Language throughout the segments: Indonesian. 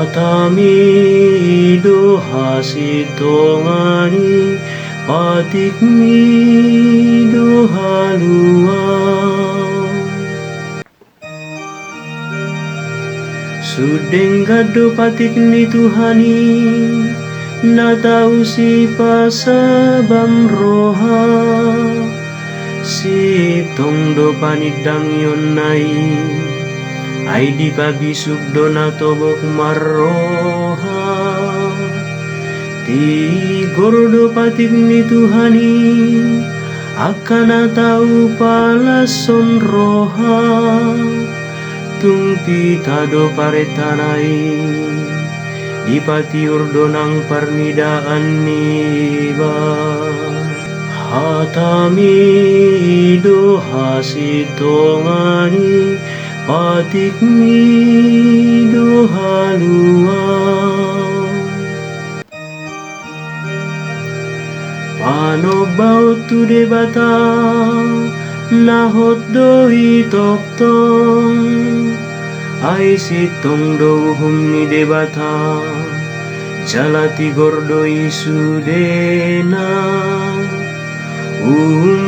Hatami doha sitongani patikmi doha luang Sudeng gado patikni Tuhani na tau si pasabam roha si tongdo panidang yon nai ai di pabisuk dona tobok marroha ti gordo patikni Tuhani akan tau palason roha tumpi tado paretanai di patiur donang parnidaan niba hatami doha sitongani patikmi doha luang panobau tu debata nahot doi toktong ai sitong dohum ni debata jalati gordo isudena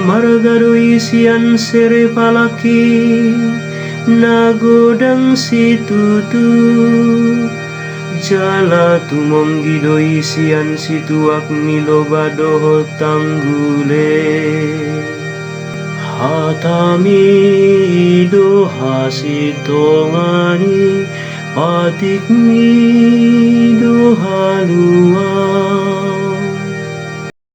marga doi sian sere palaki nagodang situtu jala tumonggi doi sian situak niloba doho tanggule hatami doha sitongani patikmi doha luang